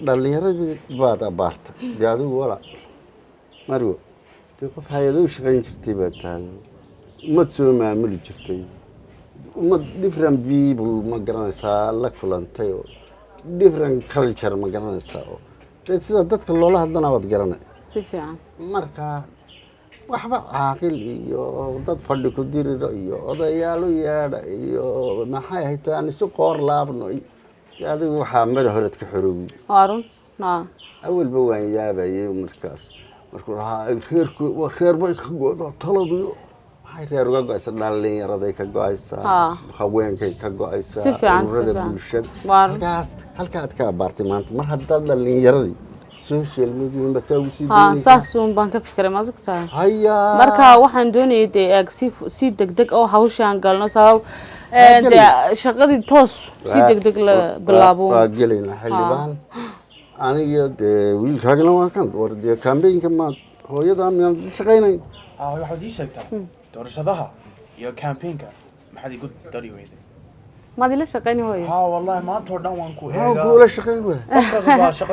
dhalinyarada baad abaarta dee adigu wala marwo dee qof hay-ado u shaqayn jirtay baa tahay ummad soo maamuli jirtay ummad different people ma garanaysaa la kulantay oo different culture ma garanaysaa oo dee sida dadka loola hadlana waad garanay si fiican marka waxba caaqil iyo dad fadhi ku diriro iyo odayaal u yeedha iyo maxay ahayd aan isu qoor laabno adigu waxaa mara horeed ka xoroway waarun awalba waan yaabayay markaas markuu lahaa reer bay ka go'do taladu maxay reer uga go'aysaa dhalinyaraday ka go'aysaa haweenkay ka go'aysaa ururada bulshada halkaad ka abaartay maanta mar haddaad dhalinyaradii social media saas baan ka fikiray ma ogtahay marka waxaan doonayay si degdeg oo hawshan galno sabab shaqadii toos si degdeg la bilaabo waa gelayna xildhibaan aniga wiilkaagana waa kan wardiya campaign-ka ma hooyada aan shaqaynay waxaad ii sheegtaa doorashadaha iyo campaign-ka maxaad igu dari weyday ما دي ليش شقيني هوي والله ما تودن وانكو ولا شقين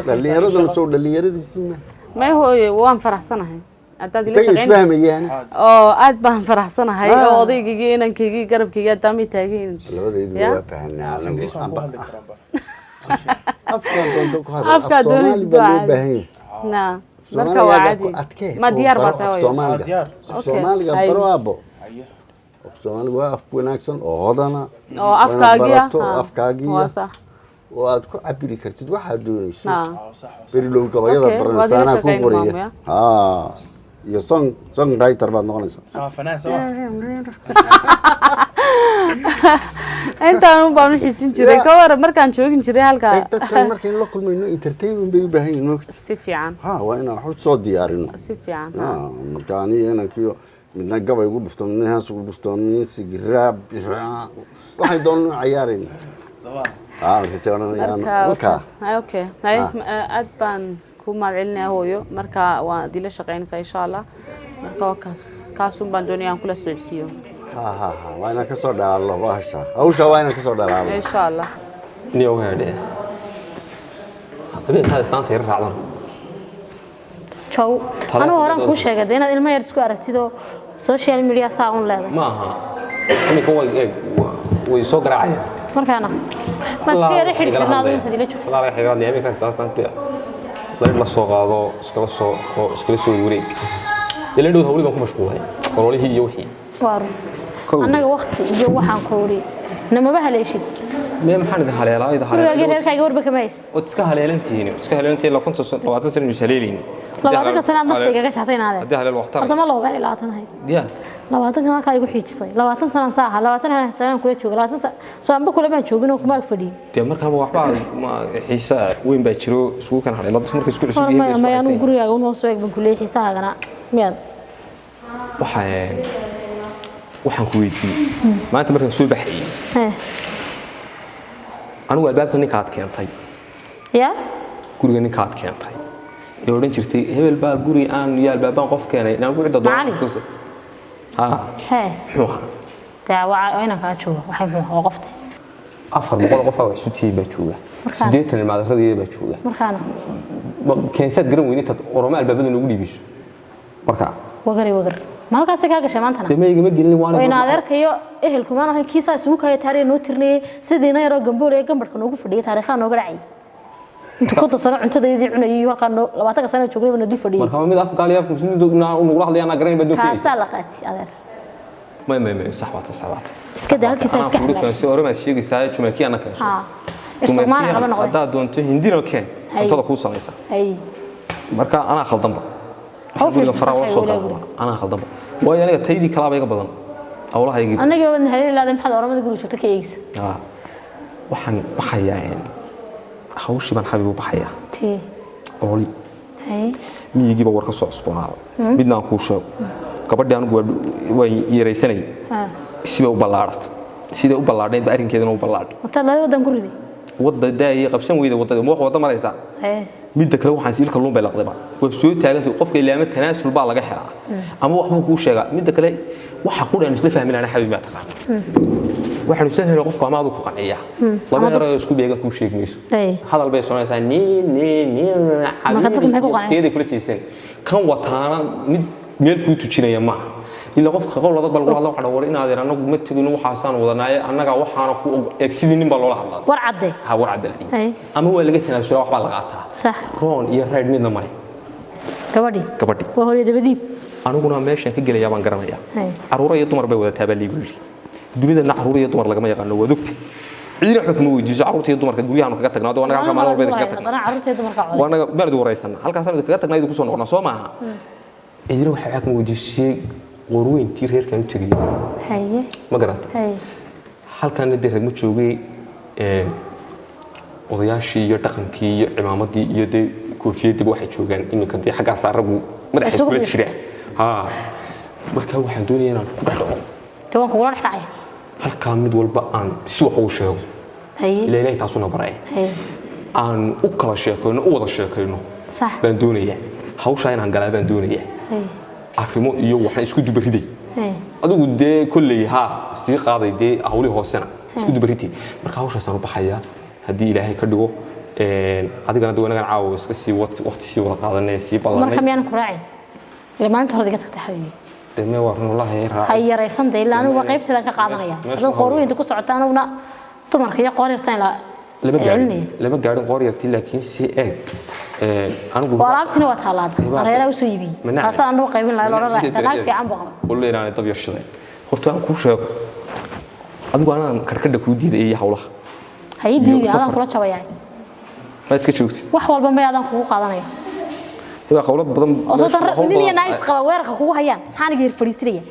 دليرده سو دليرده سمه ما هو وان فرحسنahay aad dii ليش فهميان aad baan faraxsanahay oo odaygii inankii garabkiga taami taageen labadaydu waa fahnaa afka doonis baa na marka waadi ma diyaar baa tahay Soomaaliga barwaabo Soomaaliga waa af wanaagsan oo hodana oo afkaagiya waa sax oo aad ku cabiri kartid waxa doonayso bari loo gabayada baranaysan ku qoriya iyo song writer baad noqonaysaa fanaan intaan baan xiisin jiray ka war markaan joogin jiray halka dadka markay la kulmayno entertainment bay u baahan yihiin si fiican waa inaan wax soo diyaarino si fiican markaan inankiyo midna gabay ugu dhufto midna haas ugu dhufto midna sigraab waxay doonaan ciyaareen okay aad baan ku maadcelinaa hooyo marka waa dila shaqeynaysaa insha Allah marka kaas baan doonayaan kula socodsiyo waa inaan ka soo dhalaalo hawsha waa inaan ka soo dhalaalo insha Allah niyo weedhe habeen taas taanta yar raacdan jow ana horan ku sheegay inaad ilmo yar isku aragtido social media saa un leedahay ma aha imika way soo garaacayaan markaana ma tiiri xirnaado inta dila joogto la xigradnay imika taanta la soo qaado iskala soo wareeg ilaa dhow hawligan ku mashquulay qorolihii iyo wixii waaro anaga waqti iyo waxaan koori namaba haleeshid ما محن ده هلا لا ده هلا كل هذا يقول بكمايس وتسكه هلالنتين لو كنت 20 سنه مش هلالين لو هذاك سنه نفسي كاga shaxayn aad ده هلال وقتر ما loo gaari 20 hay diya 20 kana ka igu xiijisay 20 sano saaha 20 sano kula joogo 20 soo amba kula baan joogin oo kuma fadhiyo de markaa waxba ma xiisa weyn baa jiro isku kan halay markii isku cusub yahay ma yaanu gurigaaga u hoos weeg ban kulay xiisaagana miyad waxaan ku weydiiyay maanta markaan soo baxay anigu albaabka ninka aad keentay guriga ninka aad keentay ee oran jirtay hebel baa guri aan iyo albaabaan qof keenay inaan ku cido doon daawa ayna ka joogo waxay muxuu qoftay 400 qof oo isu tiiba jooga 80 maadarradii baa jooga markaana keensaad garan weynita oroma albaabada ugu dhibiso marka wagar malkaas ka gashay maanta demayga ma gelin waan in adeerkayo ehelku ma ahan kiisa isugu kay taariikh noo tirnay sidiina yaro gambool ee gambarka noogu fadhiyay taariikha nooga dhacay inta ku tasano cuntadeedii cunayay halka 20 sano joognay bana dul fadhiyay marka mid afgaaliya muslimiinta ugu hadlayaan garan baa doonay kaasa la qaati adeer ما صح iska daa halkiisa iska xalaashay soo oroma sheegaysaa jumaki ana kan Soomaali laba noqon hada doonto hindino keen cuntada ku samaysa marka ana khaldanba guriga farawa soo dhaafo ana khaldanba way aniga taydii kala bayga badan awlahaygi aniga waan haleelaaday maxad oramada guriga joogta ka eegsa waxaan baxayaan hawshi ban xabiib u baxaya oli miyigiiba warka soo cusboonaado midna ku sheego gabadhi anigu way yareysanay sida u ballaadeen ba arrinkeedana u ballaadhay wata la wadan guriga wada daayay qabsan weyda wadada ma wax wada maraysa midda kale waxaan siilka luun bay laqdaba way soo taagantay qofka ilaama tanaasul baa laga helaa ama wax buu ku sheegaa midda kale waxa ku dhan isla fahmin ana xabiib ma taqaan waxaan isla helay qofka ama adu ku qanciya laba yar isku beega ku sheegmayso hadal bay soonaysaa ni keeda kula jeesan kan wataana mid meel ku tujinaya ma ila qofka qowlada bal wala waxa war inaad yar anagu ma tagino waxaasaan wadanaaye anaga waxaana ku eegsidin baa loola hadlaa war cadde ha war cadde ama waa laga tanaasulaa wax baa laga qaataa sax roon iyo rayd midna male gabadhi waa hore dabadiid aniguna meeshan ka galaya baan garanaya caruur iyo dumar bay wada taabaliigu yiri dunida caruur iyo dumar laga ma yaqaan waa dogti ciidan xukuma weydiiso caruurta iyo dumarka guryahan kaga tagnaado wanaga halka maalin walba kaga tagnaado caruurta iyo dumarka wanaga baad waraysan halkaas aan kaga tagnaado ku soo noqona soo maaha ciidan waxa xukuma weydiisay qorweyntii reerkan u tagay haye ma garata halkan dad rag ma joogay odayaashii iyo dhaqankii iyo imaamadii iyo koofiyadii waxay joogaan iminka dii xagga saarabu madaxa kula jira marka waxaan doonayaa inaan ku dhaxlo toban kuula dhaxay halka mid walba aan si wax ugu sheego ilaahay taasuna baray aan u kala sheekayno u wada sheekayno sax baan doonayaa hawsha inaan galaa baan doonayaa arrimo iyo waxaan isku dubariday adigu dee kulley sii qaaday dee hawli hoosena isku dubariday marka hawshaas aan u baxayaa haddii ilaahay ka dhigo adigana dad wanagan caawo iska sii waqti sii wada qaadanay sii badanay marka miyaan ku raacay ila maanta hore diga tagtay xabiibi deme warno wallahi raac hay yaraysan day ilaa anigu qaybteedan ka qaadanaya adoo qorooyinta ku socotaan una dumarka iyo qooraysan lama gaarin qoorayti laakiin si eeg anigu waraabtina waa taalaada areera u soo yibi taas aan loo qaybin lahayn loo raaxay dagaal fiican buu qaba wallahi inaan dab yashaday horta aan ku sheego adigu aan karkada ku diiday iyo hawlaha hay diiday aan kula jabayay ma iska joogtid wax walba ma yaadan kugu qaadanaya waa qowlad badan oo soo nin iyo naagis qaba weerarka kugu hayaan maxaan iga fariistiraya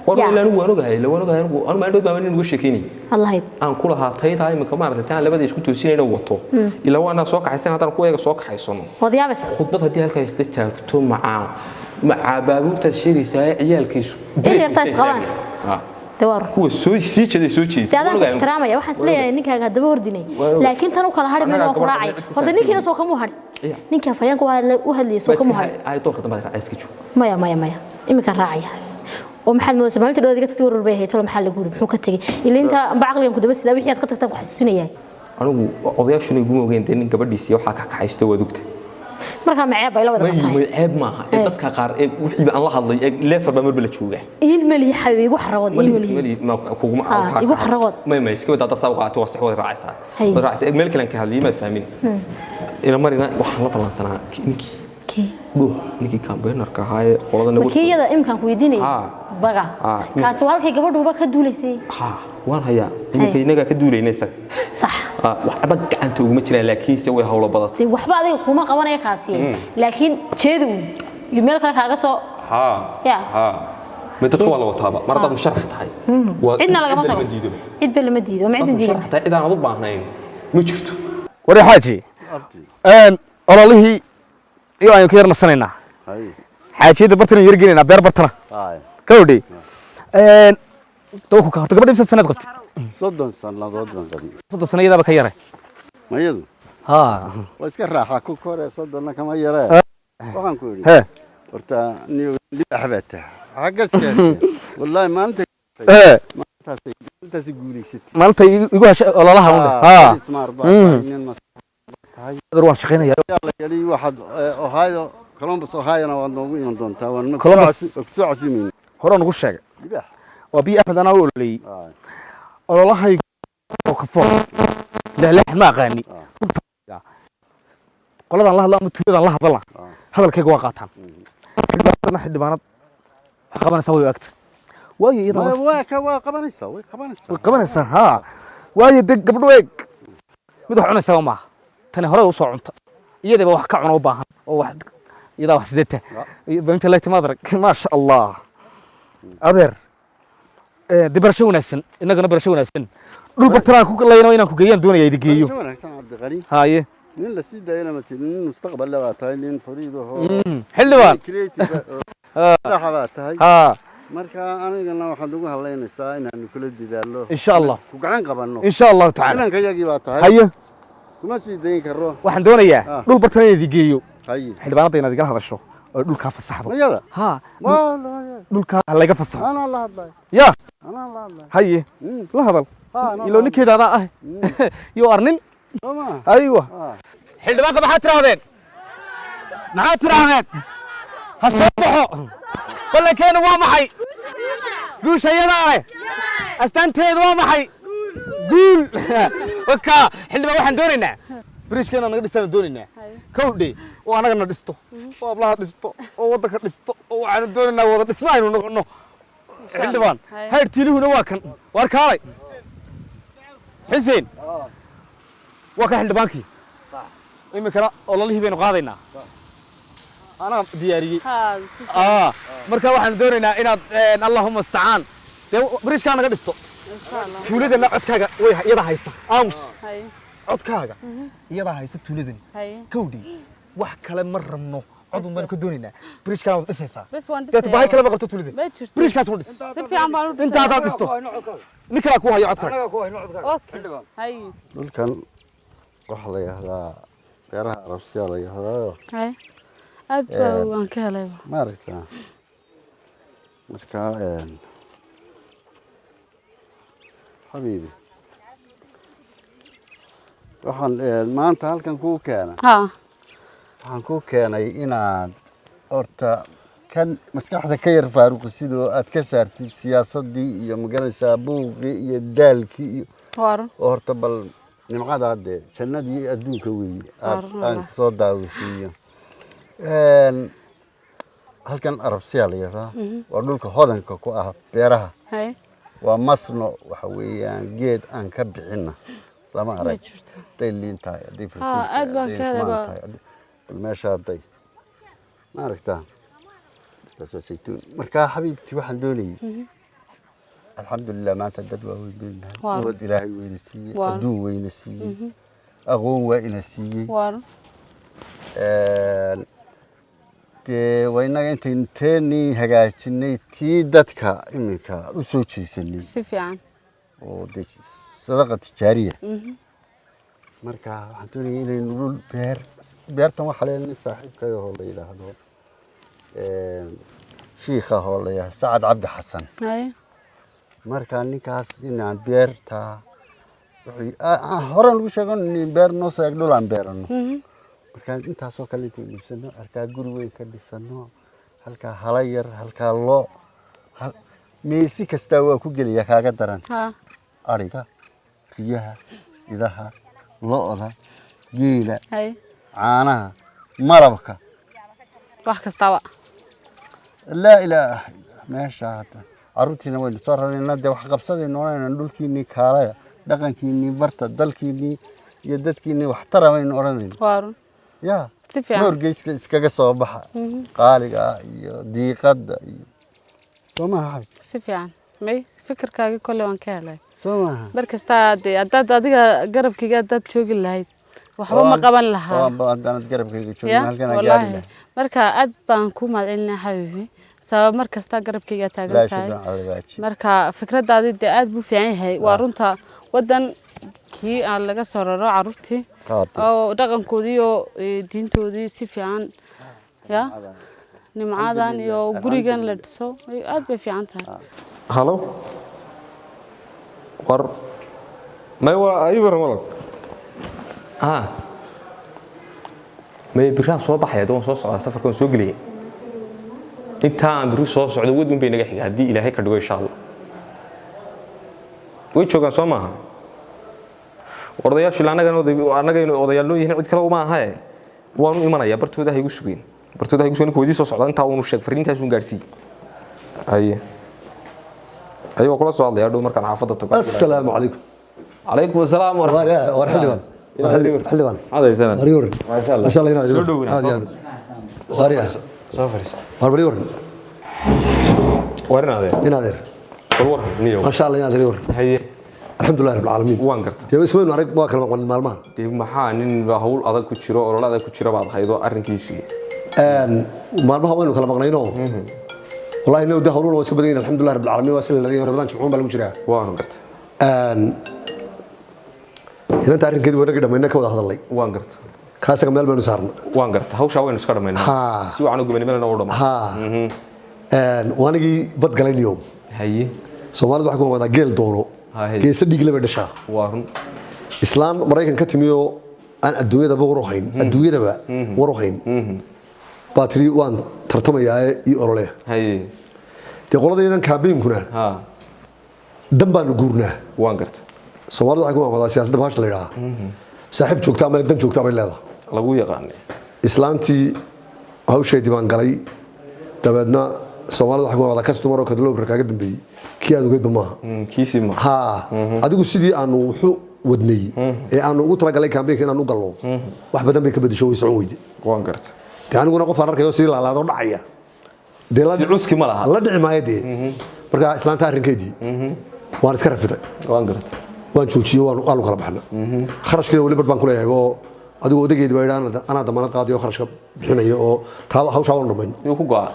والله لا نقول أنا جاي لو أنا جاي أنا ما عندي بعمل نقول شكيني الله يد أنا كلها تايد هاي مكمل تاني لبدي يسكت توسيني لو وطو إلا وأنا ساق حسين هذا كويه ساق حيصونه وضيع بس خطبة هدي هالك يستجتو مع بابو تشيري ساي عيال كيس إيه يرتاح خلاص دوار هو سوي كذا سوي شيء هذا احترامه يا واحد ليه إنك هذا بوردني لكن تنو كلا هاري من وقراعي هذا نيك هنا سوق مو هاري نيك فيان وهذا اللي سوق مو هاري هاي طول كده ما ترى عايز كيشو ما إمك الراعي ومحل موسى ما تقدر تقول تدور البيت ترى محل يقول بحوك تجي اللي أنت بعقلي كنت بس ذبيح يتقطع تبغى حسوني يعني أنا أضيع شنو يقوموا وين تاني قبل ديسي وحكى حيستوى دكتور مركا معي بايلو ولا عيب معها أنت كقار وحي الله الله لا فرب ما بلا تشوجه الملي حبيبي وحرود الملي ما كوجم يبغى حرود ما يسكت هذا تصوق توسع هو الرئيس الرئيس الملك لأنك هاللي ما تفهمين إلى مرينا وحنا بلان سنة نيكي بو نيكي كان بينر كهاي قلنا نقول كي هذا إمكان كويديني بقى كسؤال كي قبل دوبك هدولي سي وان هيا إنك ينقى كدولي نسك صح وحبك أنت ومثلا لكن سوي هولا بدت وحبا هذا كوما قوانا يكاسي لكن شدو يملك كاغسو يا متى تقول الله طابع مرة مشرح تاعي عندنا لقى مطر عيد بلا مديد وما عيد مديد مشرح تاعي إذا أنا ضبع هنا ما شفته وري حاجي الله iyo aynu ka yar nasanayna xaajiyada bartana yar gelinayna beer bartana kawdhi dawku ka horta gabadha sanad qabtay 30 sanadood baan qabay 30 sanadaba ka yaray mayadu waa iska raaxa ku kore 30 kama yaray waxaan ku yiri horta niyo libaxbata xagaska wallahi maanta maanta maanta igu hashay ololaha unda هذا روان شقينا يا يلي واحد أوهايو كولومبوس أوهايو أنا وأنا نقول من دون تاون كولومبوس أكسوع سيمين هران نقول شيء وبي أحمد أنا أقول لي والله هاي كفور لا ما غني قال الله لا متفيد الله ضل هذا الكيك واقعتها حد بانات قبنا نسوي أكتر واي إذا قبنا نسوي قبنا نسوي ها واي دق قبل ويك مدح عنا سوا معه تاني هراء وصعونت يدي بوح كعنا وباهن وواحد يدا واحد زدته بنت الله تمادرك ما شاء الله أدير دي برشونا سن إنك نبرشونا سن دول بطلان كوك الله ينوينا كوكيان دوني يدقيو برشونا سن عبد الغني هاي من لسيدة هنا مثلا مستقبل لها تايلين فريدو حلوان كريتيف لا حبات هاي marka anigana waxaan ugu hadlaynaysaa inaan kula didaalo insha Allah ku gacan qabanno insha Allah ta'ala inaan ka yagi baa tahay haye kuma sii dayn karo waxaan doonayaa dhul bartan inaad geeyo haye xildhibaanada inaad igala hadasho oo dhulka fasaxdo mayada ha waa dhulka laga fasaxo ana la hadlay ya ana la hadlay haye la hadal ilo ninkeeda ah iyo arnin sama aywa xildhibaanka maxaad tirahdeen ha soo baxo ballankeena waa maxay guushayada leh astaanteedu waa maxay guul waka xildhibaan waxaan doonaynaa bariishkeena naga dhisana doonaynaa kowdhe oo anagana dhisto oo ablaha dhisto oo waddanka dhisto oo waxaan doonaynaa wada dhisma aynu noqono xildhibaan hayr tiilihuna waa kan waar kaalay xuseen waa ka xildhibaankii iminkana ololihii baynu qaadaynaa anaa diyaariyey marka waxaan doonaynaa inaad allahuma istacaan dee bariishkaa naga dhisto tuuladana codkaaga way iyada haysa aamus codkaaga iyadaa haysa tuuladani kowdhi wax kale ma rabno codun baan ka doonaynaa bariishkaana wad dhisaysaa deeta baahi kale ma qabto tuuladani bariishkaas un dhis inta haddaad dhisto nin kalaa kuu hayo codkaaga dhulkan waxaa la yidhahdaa beeraha arabsiyaa la yidhahdaayo aad waan ka helay maaragtaa markaa حبيبي waxaan maanta halkan kuu keenay waxaan kuu keenay inaad horta kan maskaxda ka yar faaruqi sidoo aad ka saartid siyaasadii iyo magaranaysaa buuqii iyo daalkii iyo oo horta bal nimcada hadde jannadii adduunka weeye aan soo daawisiiyo halkan arabsiyaa la yidhahdaa waa dhulka hodanka ku ah beeraha waa masno waxa weeyaan geed aan ka bixinna lama arag day liin tahay haddii tahay bal meesha hadday ma aragtaa taasoo saytuun markaa xabiibtii waxaan doonayay alxamdulilah maanta dad waa weyn beenahay ubad ilaahay weyna siiyey adduun weyna siiyey aqoon waa ina siiyey dee waa innaga intaynu teenii hagaajinay tii dadka iminka u soo jeesanay si fiican oo dee sadaqa tijaariya marka waxaan doonayay inaynu dhul beertan waxaa leeyahay nin saaxiibkay oo la yidhaahdo shiikh ah oo la yidhaahdo sacad cabdi xasan marka ninkaas inaan beertaa horaan lagu sheego in beer noo soo eg dhul aan beerano markaan intaasoo kale inta iibsano halkaa guri weyn ka dhisano halkaa hala yar halkaa loo meesi kastaa waa ku gelaya kaaga daran ariga riyaha idaha lo-da geela caanaha malabka wax kastaba laa ilaaha meesha hadda carruurtiina waynu soo rarayna dee wax qabsadaynu odhanayna dhulkiinnii kaalaya dhaqankiinnii barta dalkiinnii iyo dadkiinnii waxtara baynu odhanayna ya moorgeyska iskaga soo baxa qaaliga iyo diiqadda iyo soo maaha xabib si fiican may fikirkaaga kolle waan ka helay soo maaha mar kastaa dee haddaad adiga garabkayga haddaad joogi lahayd waxba ma qaban lahaa haddaanad garabkayga joogin halkan aan gaari lahay marka aad baan ku mahadcelinaa xabiibi sabab mar kastaa garabkayga taagan tahay marka fikradaadii dee aad buu fiican yahay waa runta waddan kii aan laga soo raro carruurtii oo dhaqankoodii iyo diintoodii si fiican ya nimcadan iyo gurigan la dhiso aad bay fiican tahay halo war may waa aybar malak may biraan soo baxaya doon soo socda safarkan soo geliyay inta aan biri soo socdo wadun bay naga xiga hadii ilaahay ka dhigo insha Allah way joogan soo maaha odayaashu anagaynu odayaal loo yihiin cid kale uma aha waanu imanayaa bartooda ha igu sugeen koodii soo socda intaa uunu sheeg fariintaas uun gaarsiiyey ayuu kula soo hadlaya dhow markaan xaafadda tago assalaamu calaykum calaykum assalaam war xildhibaan adaysan wariyur maasha Allah maasha Allah inaad soo dhowna aad yaad sariya soo fariis wariyur warinaade war niyo maasha Allah inaad wariyur haye alxamdulilah rabbil caalamiin waan garta dee ismaynu arag waa kala maqan maalmaha dee maxaa nin hawl adag ku jiro olol adag ku jiro baad haydo arrinkiisii maalmaha waynu kala maqnayno wallahi inuu da hawluhu iska badan alxamdulilah rabbil caalamiin waa sida ladii rabadaan jumcuun baa lagu jiraa waan garta inanta arrinkeedi wanaga dhamayna ka wada hadalay waan garta kaasaga meel baynu saarna waan garta hawsha waynu iska dhamaynaa si wacan u gubanimadana u dhamaa waanigii bad galayniyo haye Soomaalidu waxa ku wada geel doono geesa dhigle bay dhashaa waa run islaan Mareykan ka timiyo aan adduunyada war u hayn adduunyadaba war u hayn batri waan tartamayaa iyo orole haye qoladeedan kaabiinkuna dan baan guurnaa waan garta Soomaalidu waxa ku wada siyaasadda baasha la yiraahdo saaxiib joogta ama dan joogta bay leedahay lagu yaqaan islaantii hawsheedii baan galay dabeedna Soomaalidu waxa ku wada customer oo kadloo barkaaga dambeeyay kii aad ugeed ma kiisi ma adigu sidii aanu wuxuu wadnay ee aanu ugu talagalay campaign inaan u galno wax badan bay ka bedesho way socon weydi waan garta aniguna qof aan arkayo si laalaado dhacaya si cuski ma laha la dhici maayadee marka islaanta arrinkeedii waan iska rafiday waan garta waan joojiyo waan kala baxna kharashkii wali baan ku leeyahay oo adigu odageedii baa yiraan ana damaanad qaadiyo kharashka bixinayo oo taa hawsha waan dhameyn iyo ku go'a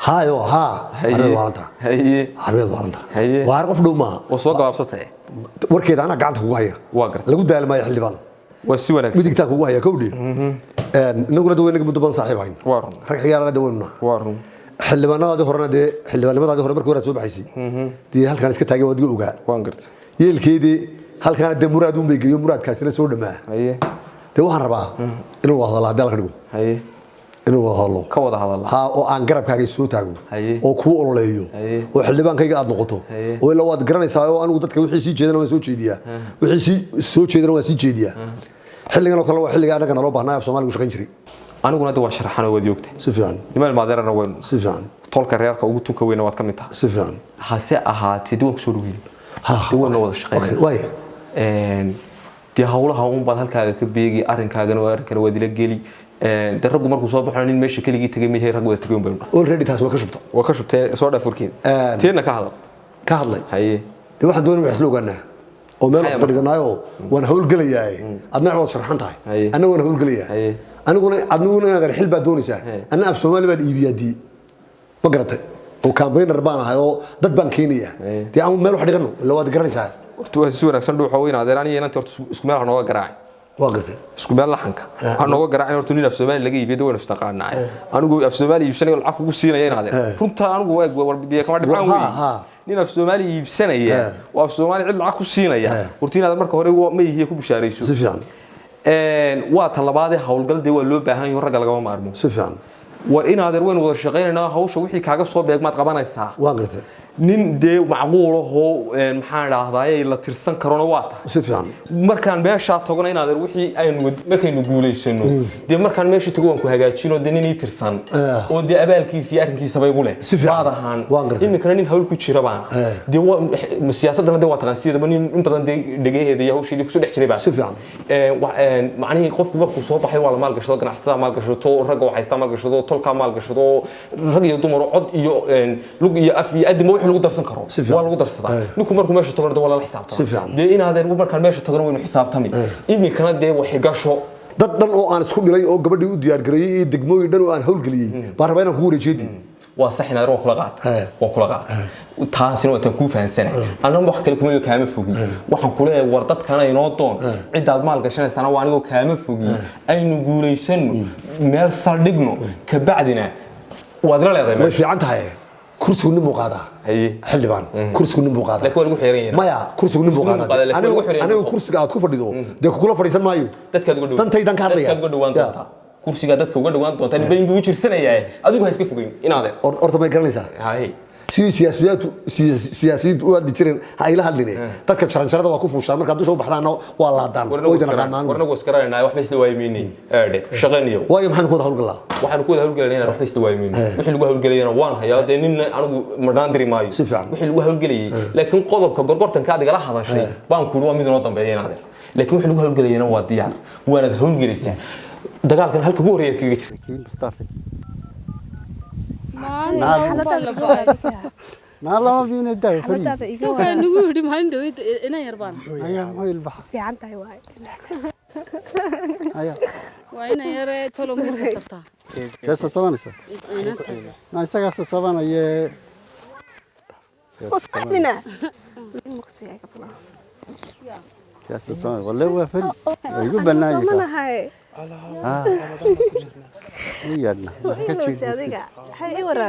hayo arrin waaranta haye arrin waaranta haye waa qof dhow ma oo soo gaabsatay warkeeda ana gacanta kugu haya waa garta lagu daalmay xildhibaan waa si wanaagsan midigta kugu haya kowdii inaguna daweynaga muddo badan saaxiib ahayn waa run rag xiyaarada daweynuna waa run xildhibaanadaadii horena dee xildhibaanimadaadii hore markii hore soo baxaysay dee halkaan iska taagay waad ogaa waan garta yeelkeedii halkaan dee muraad uun bay geeyo muraadkaasina soo dhamaa haye dee waxaan rabaa inuu wada hadalaa hadal ka dhigo haye inuu wada hadlo ka wada hadalaa oo aan garabkaaga soo taago oo ku ololeeyo haye oo xildhibaankayga aad noqoto oo ilaa waad garanaysaa oo anigu dadka wixii sii jeedana waan soo jeediyaa wixii soo jeedana waan sii jeediyaa xilligan oo kale waa xilliga anaga naloo baahnaa af Soomaaliga shaqayn jiray aniguna dad waa sharaxan oo wadi ogtay si fiican nimal maadeerana weyn si fiican tolka reerka ugu tunka weyn waad ka mid tahay si fiican hase ahaatee dib ku soo dhaweeyay diwan wada shaqaynay way dee hawlaha uun baad halkaaga ka beegi arrinkaagana waa arrin kale wadi la geli daragu markuu soo baxo nin meesha kaliya tagay meesha rag wada tagay baan already taas waa ka shubtay soo dhaafurkeen teena ka hadlay haye dee waxaan doonay wax loo gaanaa oo meel wax dhiganaayo waan hawl galayaa adna waad sharxan tahay anna waan hawl galayaa aniguna aad xil baa doonaysaa anna af Soomaali baan iibiyadii ma garatay oo campaigner baan ahay oo dad baan keenaya dee aan meel wax dhigano la waad garanaysaa horta waa si wanaagsan dhuuxa weyn adeeraan iyo inta horta isku meel nooga garaacay waa gartay isku meel laxanka aan nooga garaacay horta nin af Soomaali laga iibiyo waan istaqaanaa anigu af Soomaali iibsanayo lacag ugu siinaya in adeer runta anigu war biyo kama dhibcaan weey nin af Soomaali iibsanaya oo af Soomaali cid lacag ku siinaya horta inaad marka hore ma yihiin ku bishaarayso si fiican waa talabaadii hawlgal dee waa loo baahan yahay rag laga maarmo si fiican war in adeer weyn wada shaqeynayna hawsha wixii kaaga soo beegmaad qabanaysaa waa gartay nin dee macquul oo maxaan raahdaa la tirsan karona waa tahay si fiican markaan meesha tagno in adeer wixii aynu markaynu guuleysano dee markaan meesha tago waan ku hagaajino dee nin tirsan oo dee abaalkiisa iyo arrinkiisa bay ugu leh baadahan imikana nin hawl ku jira baan dee siyaasadana dee waa taqaansiida in badan dee dhageeheeda iyo hawsheedii ku soo dhex jiray baan si fiican macnaheedu qofku markuu soo baxay waa la maal gashado ganacsatada maal gashado ragga waxay istaa maal gashado tolka maal gashado rag iyo dumar cod iyo lug iyo af iyo adimo lagu darsan karo waa lagu darsadaa ninku markuu meesha tago wala la xisaabtamo dee in adeer markaan meesha tagno waynu xisaabtami imikana dee waxay gasho dad dhan oo aan isku dhilay oo gabadhii u diyaar gareeyay iyo degmooyin dhan oo aan hawl galiyay baan rabaa inaan ku wareejiyo waa sax in adeer waa kula qaad taasina waa tan ku fahansanahay anna wax kale kuma kaama fogi waxaan ku leeyahay war dadkana inoo doon cidaad maal gashanaysan waa anigu kaama fogi aynu guuleysano meel saldhigno ka bacdina waad la leedahay way fiican tahay kursigu nin buu qaadaa xildhibaan kursigu nin buu qaadaa lagu xiran maya kursigu nin buu qaadaa anigu kursiga aad ku fadhido dee kula fadhiisan maayo dadkaad uga dhawaan dantaydan ka hadlaya dadkaad uga dhawaan doontaa kursiga dadka uga dhawaan doontaa nin bayn buu jirsanayaa adigu ha iska fogeyn inaade horta may garanaysaa hay sidii siyaasiyiintu u hadli jireen ha ila hadline dadka jaranjarada waa ku fuushaa markaa dusha u baxdaana waa laadaan warna gooskaranaynaa waxba isla waayimiinay eedhe shaqayniyo waayo maxaan ku wada hawlgalaa waxaan ku wada hawlgalaynaa waxba isla waayimiinay wixii lagu hawlgalayana waan hayaa dee nin anigu madaan diri maayo wixii lagu hawlgalayay laakiin qodobka gorgortanka adiga la hadashay baan ku waa mid noo dambeeyay inaad laakiin wixii lagu hawlgalayana waa diyaar waana hawlgalaysaa dagaalkan halka ugu horeeyay kaga jirtay Mustafa نعلم بين الدواء فريد كان نقول ما عنده إنا يربان أيام هاي البحر في عنتها واي أيام وأنا يرى تلو ميسا سرتا كيسا سبانة سا ما يسا كيسا سبانة يه وصلنا مقصي يا قبل يا سلام والله وافري يقول بنايك أنا هاي ويانا هاي ورا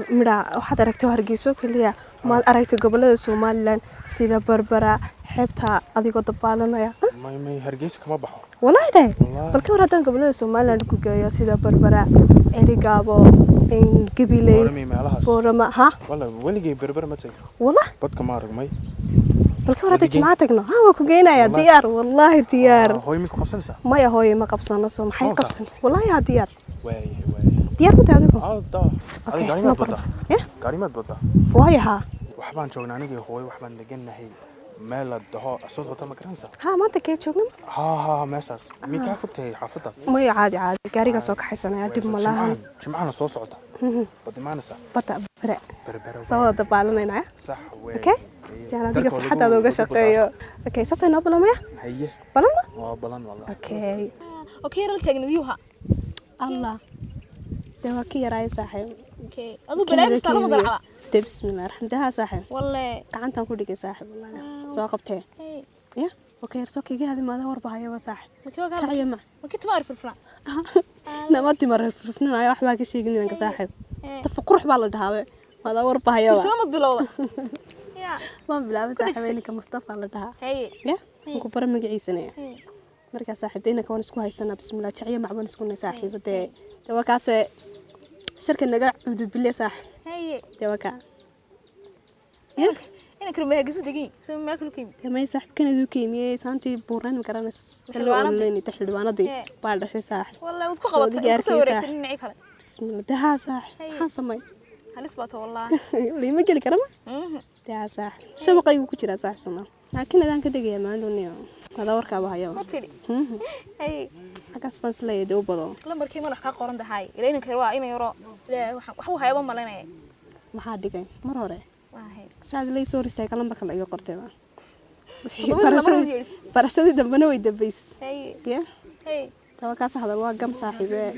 مرا waxaad aragtay hargeyso kaliya ma aragtay gobolada Soomaaliland sida Barbara xeebta adigoo dabaalanaya may hargeysa kama baxo والله balka war hadan gobolada Soomaaliland ku geeyo sida Barbara Erigaabo Gabiley Boorama ha والله weligay berber ma tagay والله badka ma aragmay balka war hadan jimcaad tagno ha waa ku geenaya diyaar wallahi diyaar hooy ma qabsanaysa ma ya hooy ma qabsano soo maxay qabsan wallahi ha diyaar way diyaar ku taadigo gaari ma bada waayaha waxbaan joognaa aniga hooy waxbaan deganahay meel la dhaho asoo wata ma garanaysa ha maanta kee joogno ha meeshaas mi ka fogtay xaafada ma caadi gaariga soo kaxaysanaya dib ma lahan jimcaana soo socota badimaanaysa bata bare soo dabaalanayna sax way okay si aan adiga farxadaada uga shaqeeyo okay saasay noo balamaya haye balan waa balan wallahi okay ral tagnadiiha allah دوا كي راي صاحب اوكي ادو بلاي استلم دعوا بسم الله الرحمن ده صاحب والله قعنتان ku dhigay saaxib wallahi soo qabtay ya okay soo kiga hadi maada warbahayo waa saaxib taciye ma ma ma arif furfna nama timar furfna ay wax baa ka sheegin ninka saaxib tafaqurux baa la dhahaa maada warbahayo waa soo bilowda ya ma bilaabay saaxib ninka Mustafa la dhahaa ya ku bar magaciisana marka saaxibteena ka wan isku haysana bismillah taciye macban isku nay saaxibade دوا كاسة شركة نجاح بدبلية صح هي دوا كا أنا كرمي هرجسوا دقيق سوي ما كل كيم كمان صح كنا ذو كيمياء سانتي بوران مكرنس اللي تحلوانة دي بعد شيء صح والله وذكر قبض كسورة نعيك هلا بسم الله ده صح حسمي هالسبته والله اللي ما قال كرمه ده صح شو بقى يقول كذا صح سما لكن هذا كده جاي ما عندنا هذا وركا بهايو ما تري هي حاجة سبانسلية دو بدو لما ركيم ولا حكا قرن ده هاي إلين كروا إنا يرى لا وحو هاي بما لنا ما حد جاي مرة واحد سعد لي صور استيقظ لما كلا يقرتها برشة دبنا ويدبيس هي يا هي توا كاس هذا الواقع صاحبه